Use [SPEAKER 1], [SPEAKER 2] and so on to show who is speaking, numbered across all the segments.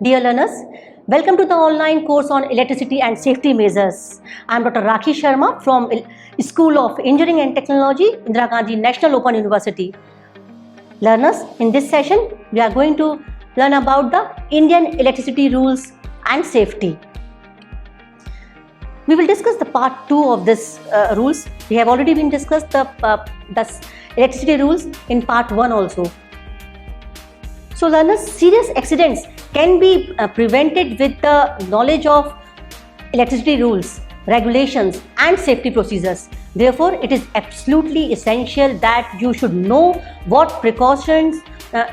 [SPEAKER 1] Dear learners, welcome to the online course on electricity and safety measures. I am Dr. Rakhi Sharma from School of Engineering and Technology, Indira Gandhi National Open University. Learners, in this session, we are going to learn about the Indian electricity rules and safety. We will discuss the part 2 of this rules. We have already been discussed the electricity rules in part 1 also. So learners, serious accidents can be prevented with the knowledge of electricity rules, regulations and safety procedures. Therefore, it is absolutely essential that you should know what precautions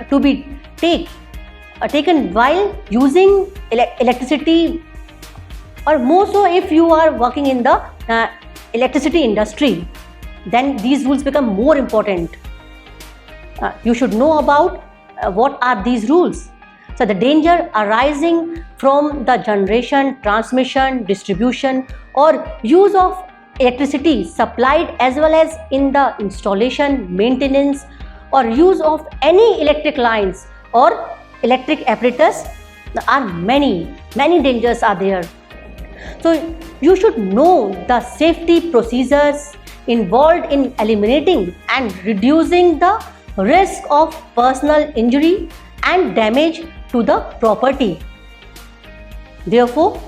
[SPEAKER 1] to be taken while using electricity, or more so if you are working in the electricity industry, then these rules become more important. You should know about what are these rules. So the danger arising from the generation, transmission, distribution or use of electricity supplied, as well as in the installation, maintenance or use of any electric lines or electric apparatus, are many dangers are there. So you should know the safety procedures involved in eliminating and reducing the risk of personal injury and damage to the property. Therefore,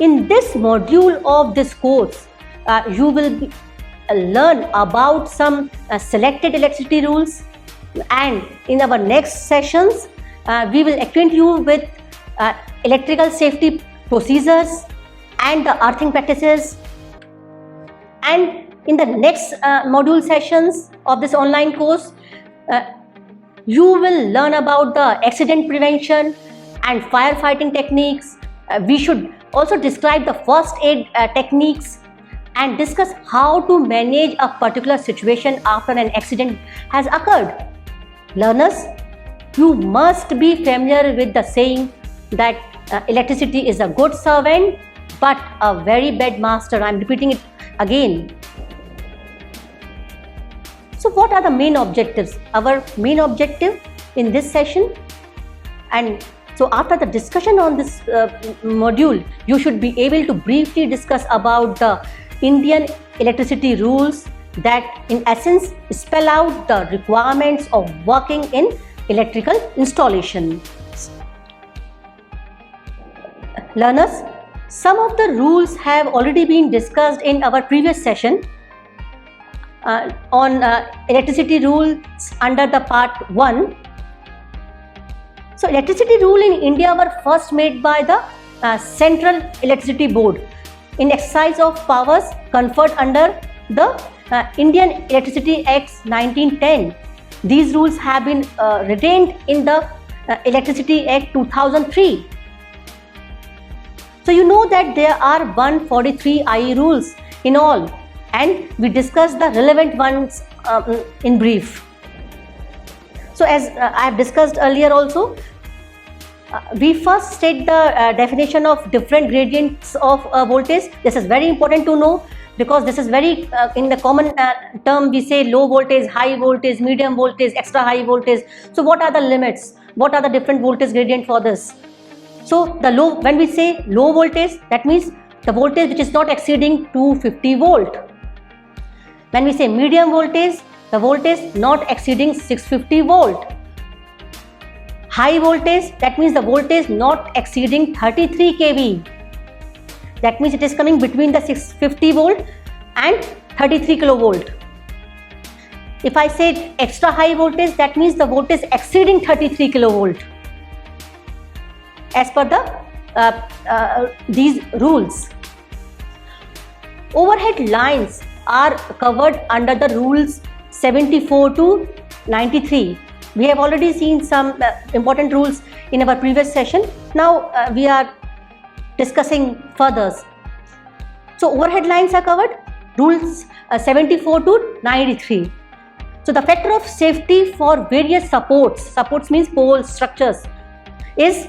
[SPEAKER 1] in this module of this course, you will learn about some selected electricity rules, and in our next sessions, we will acquaint you with electrical safety procedures and the earthing practices. And in the next module sessions of this online course, you will learn about the accident prevention and firefighting techniques. We should also describe the first aid techniques and discuss how to manage a particular situation after an accident has occurred. Learners, you must be familiar with the saying that electricity is a good servant but a very bad master. I am repeating it again. So what are the main objectives? Our main objective in this session, and so after the discussion on this module, you should be able to briefly discuss about the Indian electricity rules that in essence spell out the requirements of working in electrical installation. Learners, some of the rules have already been discussed in our previous session on electricity rules under the part 1. So electricity rule in India were first made by the Central Electricity Board in exercise of powers conferred under the Indian Electricity Act 1910. These rules have been retained in the Electricity Act 2003. So you know that there are 143 IE rules in all, and we discussed the relevant ones in brief. So as I have discussed earlier also, we first state the definition of different gradients of voltage. This is very important to know, because this is very in the common term we say low voltage, high voltage, medium voltage, extra high voltage. So what are the limits? What are the different voltage gradient for this? So the low, when we say low voltage, that means the voltage which is not exceeding 250 volt. When we say medium voltage, the voltage not exceeding 650 volt. High voltage, that means the voltage not exceeding 33 kV. That means it is coming between the 650 volt and 33 kilovolt. If I say extra high voltage, that means the voltage exceeding 33 kilovolt. As per the these rules, overhead lines are covered under the rules 74 to 93. We have already seen some important rules in our previous session. Now we are discussing further. So overhead lines are covered, rules 74 to 93. So the factor of safety for various supports means poles, structures, is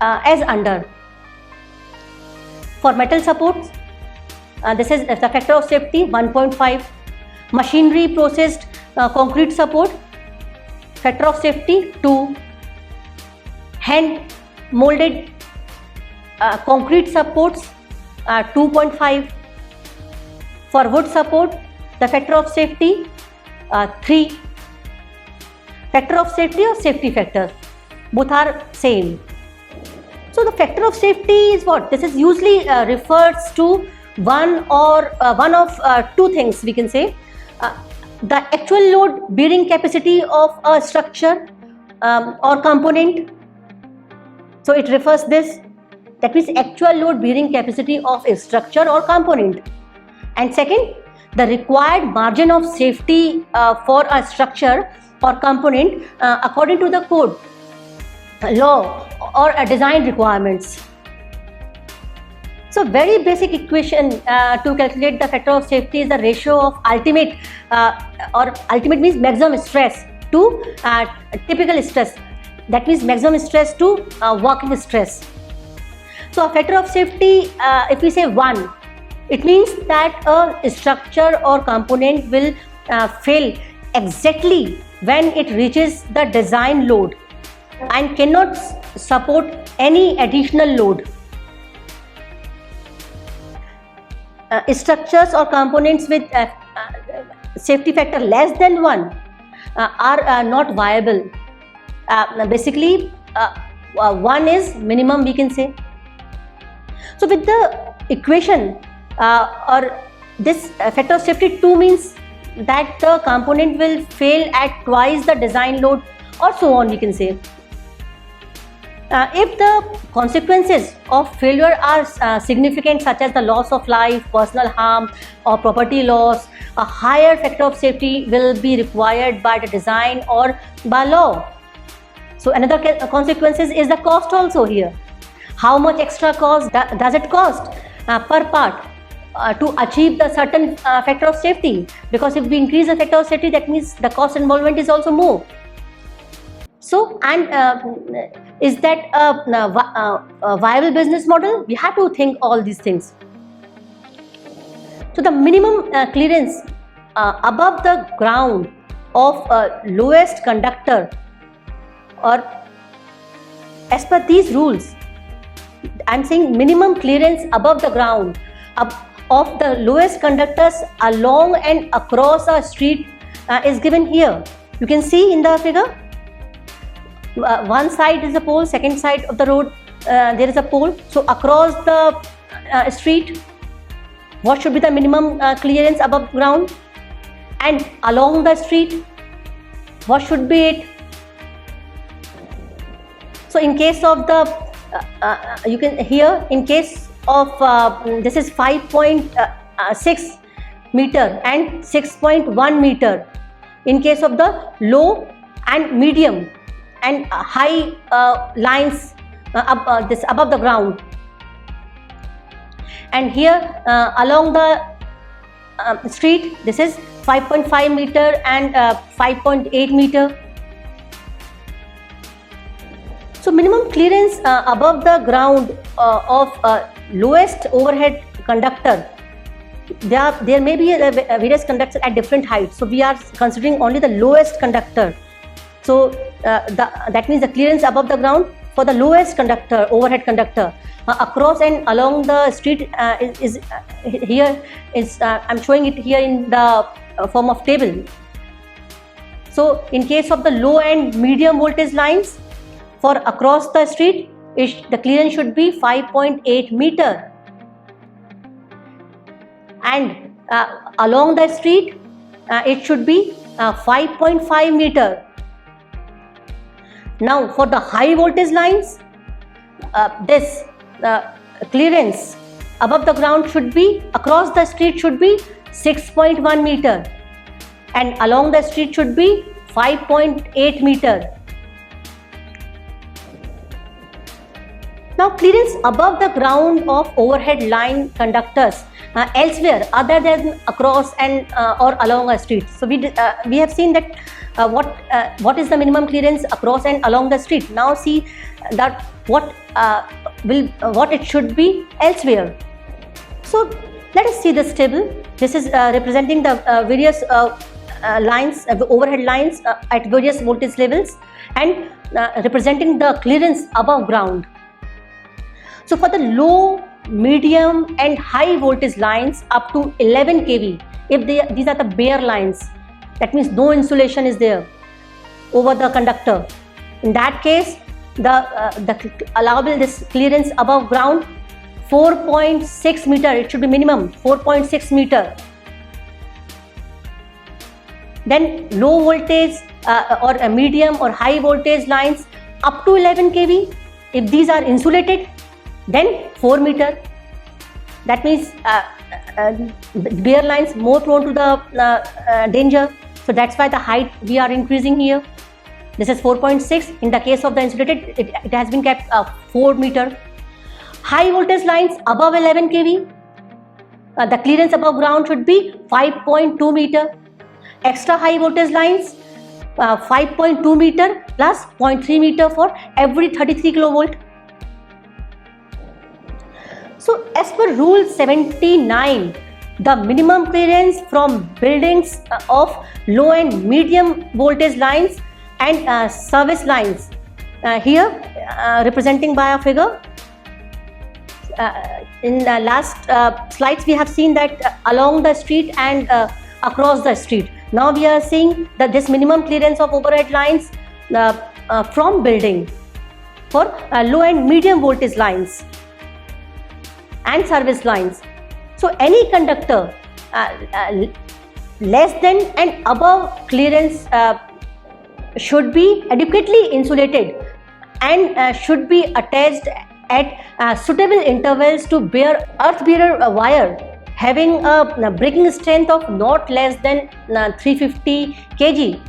[SPEAKER 1] as under. For metal supports, this is the factor of safety 1.5. Machinery processed concrete support, factor of safety 2. Hand molded concrete supports 2.5. For wood support, the factor of safety 3. Factor of safety or safety factor, both are same. So the factor of safety is what? This is usually refers to one of two things, we can say. The actual load bearing capacity of a structure or component. So it refers this, that means actual load bearing capacity of a structure or component. And second, the required margin of safety for a structure or component according to the code, law or design requirements. So very basic equation to calculate the factor of safety is the ratio of ultimate means maximum stress to typical stress, that means maximum stress to working stress. So a factor of safety, if we say 1, it means that a structure or component will fail exactly when it reaches the design load and cannot support any additional load. Structures or components with safety factor less than 1 are not viable. Basically, 1 is minimum, we can say. So with the equation or this factor of safety 2 means that the component will fail at twice the design load, or so on, we can say. If the consequences of failure are significant, such as the loss of life, personal harm or property loss, a higher factor of safety will be required by the design or by law. So another consequences is the cost also here. How much extra cost does it cost per part to achieve the certain factor of safety? Because if we increase the factor of safety, that means the cost involvement is also more. So, and is that a viable business model? We have to think all these things. So the minimum clearance above the ground of lowest conductor, or as per these rules, I'm saying minimum clearance above the ground of the lowest conductors along and across a street is given here. You can see in the figure. One side is a pole, second side of the road there is a pole. So across the street, what should be the minimum clearance above ground? And along the street, what should be it? So in case of the you can here, in case of this is 5.6 meter and 6.1 meter in case of the low and medium and high lines this above the ground. And here along the street, this is 5.5 meter and 5.8 meter. So minimum clearance above the ground of lowest overhead conductor, there may be various conductors at different heights. So we are considering only the lowest conductor. So that means the clearance above the ground for the lowest conductor, overhead conductor, across and along the street is here is I'm showing it here in the form of table. So in case of the low and medium voltage lines, for across the street, the clearance should be 5.8 meter, and along the street it should be 5.5 meter. Now for the high voltage lines, this clearance above the ground should be, across the street should be 6.1 meter, and along the street should be 5.8 meter. Now clearance above the ground of overhead line conductors elsewhere other than across and or along a street. So we have seen that what is the minimum clearance across and along the street. Now see that what it should be elsewhere. So let us see this table. This is representing the various lines, overhead lines at various voltage levels, and representing the clearance above ground. So for the low, medium and high voltage lines up to 11 kV, if these are the bare lines, that means no insulation is there over the conductor. In that case, the allowable this clearance above ground 4.6 meter. It should be minimum 4.6 meter. Then low voltage or a medium or high voltage lines up to 11 kV, if these are insulated, then 4 meter. That means bare lines more prone to the danger. So that's why the height we are increasing here. This is 4.6. In the case of the insulated, it has been kept 4 meter. High voltage lines above 11 kV, the clearance above ground should be 5.2 meter. Extra high voltage lines 5.2 meter plus 0.3 meter for every 33 kilovolt. So as per rule 79, the minimum clearance from buildings of low and medium voltage lines and service lines, here representing by a figure. In the last slides we have seen that along the street and across the street. Now we are seeing that this minimum clearance of overhead lines from building for low and medium voltage lines and service lines. So any conductor less than and above clearance should be adequately insulated and should be attached at suitable intervals to earth bearer wire having a breaking strength of not less than 350 kg.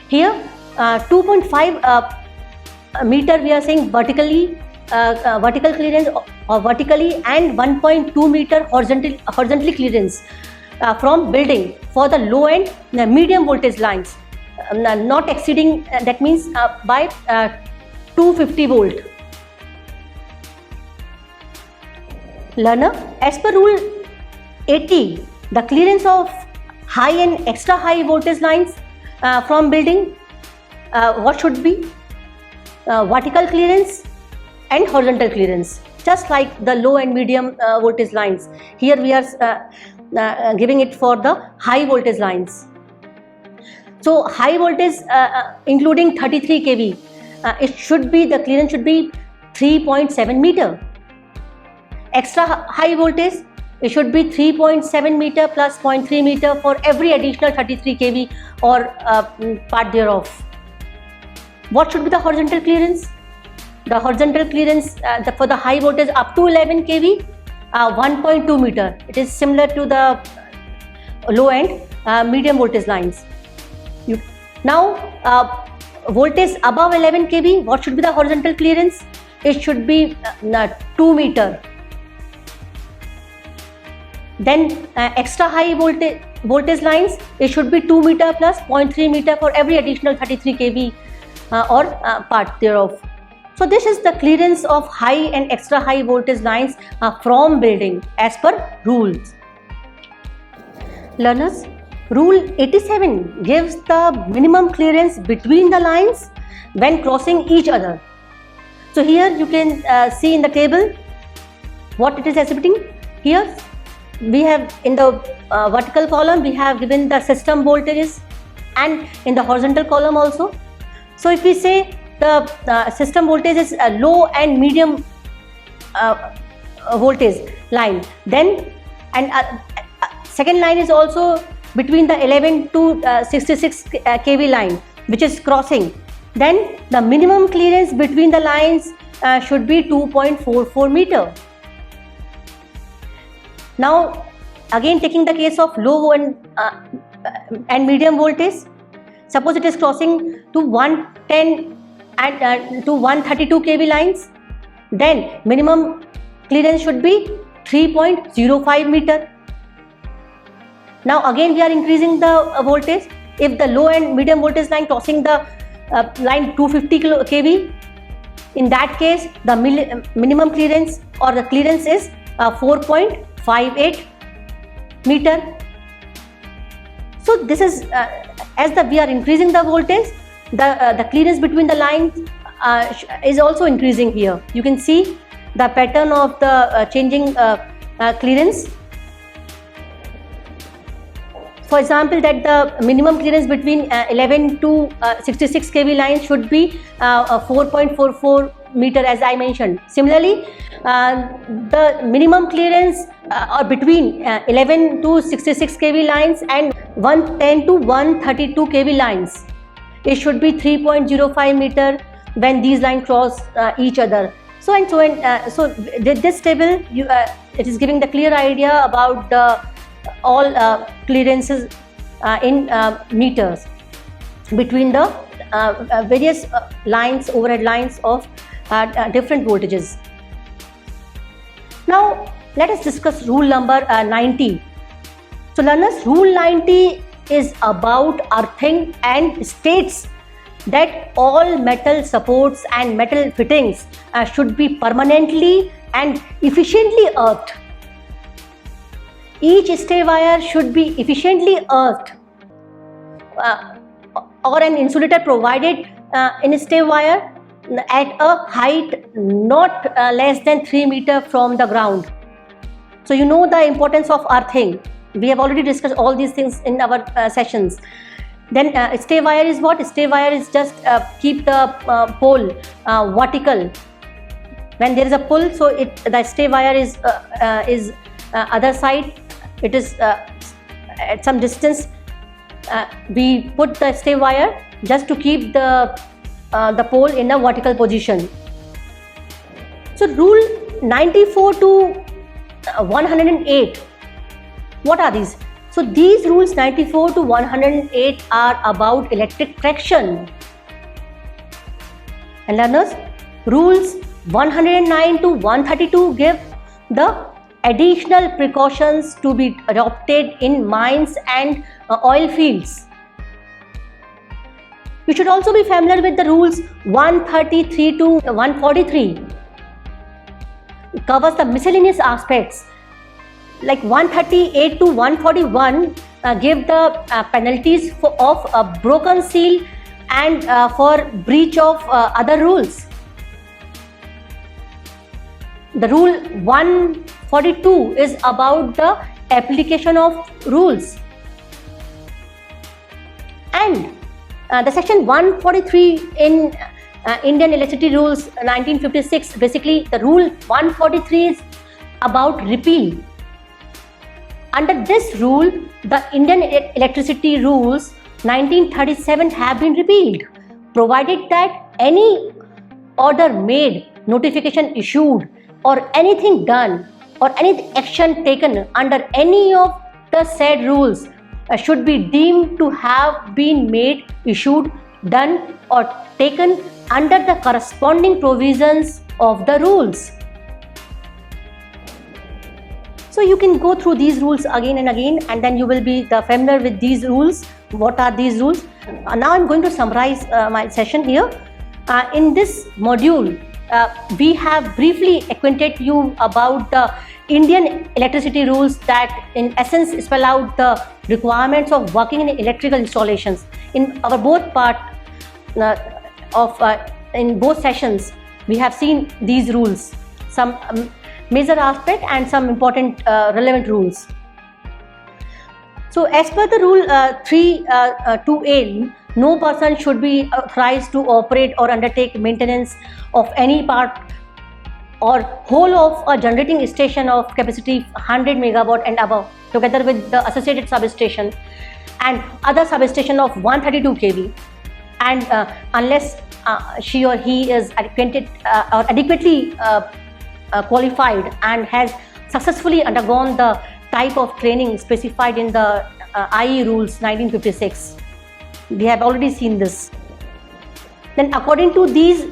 [SPEAKER 1] Here 2.5 meter we are saying vertically, vertical clearance or vertically, and 1.2 meter horizontally clearance from building for the low and medium voltage lines, not exceeding that means by 250 volt. Learner, as per rule 80, the clearance of high and extra high voltage lines from building, what should be? Vertical clearance and horizontal clearance, just like the low and medium voltage lines. Here we are giving it for the high voltage lines. So high voltage including 33 kV, it should be, the clearance should be 3.7 meter. Extra high voltage, it should be 3.7 meter plus 0.3 meter for every additional 33 kV or part thereof. What should be the horizontal clearance? The horizontal clearance for the high voltage up to 11 kV, 1.2 meter. It is similar to the low end medium voltage lines. Now voltage above 11 kV, what should be the horizontal clearance? It should be 2 meter. Then extra high voltage lines, it should be 2 meter plus 0.3 meter for every additional 33 kV or part thereof. So this is the clearance of high and extra high voltage lines from building as per rules. Learners, rule 87 gives the minimum clearance between the lines when crossing each other. So here you can see in the table what it is exhibiting. Here we have in the vertical column we have given the system voltages, and in the horizontal column also. So if we say the system voltage is a low and medium voltage line, then and second line is also between the 11 to 66 kV line which is crossing, then the minimum clearance between the lines should be 2.44 meter. Now again taking the case of low and medium voltage, suppose it is crossing to 110 and to 132 kV lines, then minimum clearance should be 3.05 meter. Now again we are increasing the voltage. If the low and medium voltage line crossing the line 250 kV, in that case the minimum clearance or the clearance is 4.58 meter. So this is as we are increasing the voltage, the clearance between the lines is also increasing here. You can see the pattern of the changing clearance. For example, that the minimum clearance between 11 to 66 kV lines should be 4.44 meter, as I mentioned. Similarly, the minimum clearance between 11 to 66 kV lines and 110 to 132 kV lines, it should be 3.05 meter when these lines cross each other. So this table, it is giving the clear idea about the all clearances in meters between the various lines, overhead lines of different voltages. Now let us discuss rule number 90. So learners, rule 90 is about earthing and states that all metal supports and metal fittings should be permanently and efficiently earthed. Each stay wire should be efficiently earthed or an insulator provided in a stay wire at a height not less than 3 meters from the ground. So you know the importance of earthing. We have already discussed all these things in our sessions. Then stay wire is what? Stay wire is just keep the pole vertical. When there is a pull, so the stay wire is other side. It is at some distance. We put the stay wire just to keep the pole in a vertical position. So rule 94 to 108. What are these? So these rules 94 to 108 are about electric traction. And learners, rules 109 to 132 give the additional precautions to be adopted in mines and oil fields. You should also be familiar with the rules 133 to 143. It covers the miscellaneous aspects. Like 138 to 141 give the penalties of a broken seal and for breach of other rules. The rule 142 is about the application of rules. And the section 143 in Indian Electricity Rules 1956, basically the rule 143 is about repeal. Under this rule, the Indian Electricity Rules 1937 have been repealed, provided that any order made, notification issued, or anything done, or any action taken under any of the said rules should be deemed to have been made, issued, done, or taken under the corresponding provisions of the rules. So you can go through these rules again and again, and then you will be familiar with these rules. What are these rules? Now I'm going to summarize my session here. In this module, we have briefly acquainted you about the Indian electricity rules that in essence spell out the requirements of working in electrical installations. In our both part in both sessions, we have seen these rules, some major aspect and some important relevant rules. So as per the rule 2A, no person should be authorized to operate or undertake maintenance of any part or whole of a generating station of capacity 100 megawatt and above, together with the associated substation and other substation of 132 kV, and unless she or he is acquainted or adequately qualified and has successfully undergone the type of training specified in the IE rules 1956. We have already seen this. Then according to these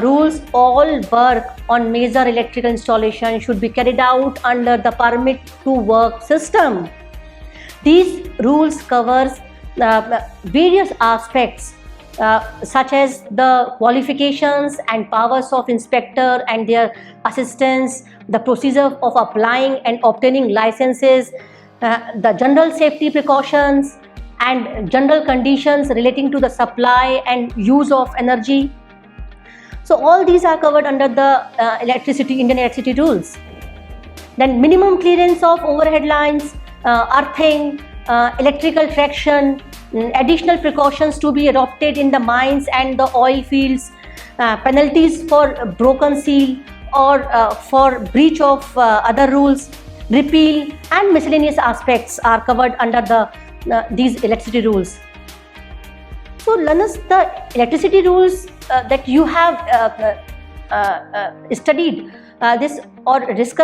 [SPEAKER 1] rules, all work on major electrical installation should be carried out under the permit to work system. These rules covers various aspects such as the qualifications and powers of inspector and their assistants, the procedure of applying and obtaining licenses, the general safety precautions and general conditions relating to the supply and use of energy, So all these are covered under the Indian electricity rules. Then minimum clearance of overhead lines, earthing, electrical traction, additional precautions to be adopted in the mines and the oil fields, penalties for broken seal or for breach of other rules, repeal and miscellaneous aspects are covered under these electricity rules. So learners, the electricity rules that you have studied this or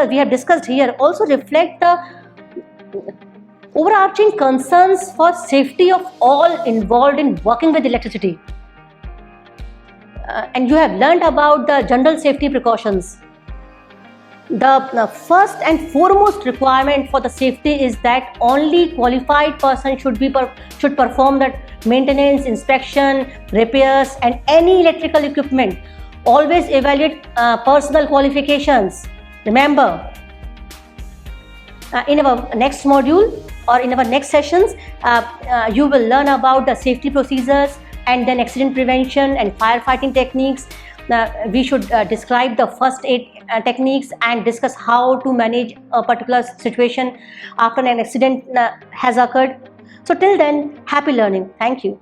[SPEAKER 1] we have discussed here also reflect the overarching concerns for safety of all involved in working with electricity. And you have learned about the general safety precautions. The first and foremost requirement for the safety is that only qualified person should perform the maintenance, inspection, repairs and any electrical equipment. Always evaluate personal qualifications. Remember, in our next module or in our next sessions, you will learn about the safety procedures and then accident prevention and firefighting techniques. We should describe the first aid techniques and discuss how to manage a particular situation after an accident has occurred. So till then, happy learning. Thank you.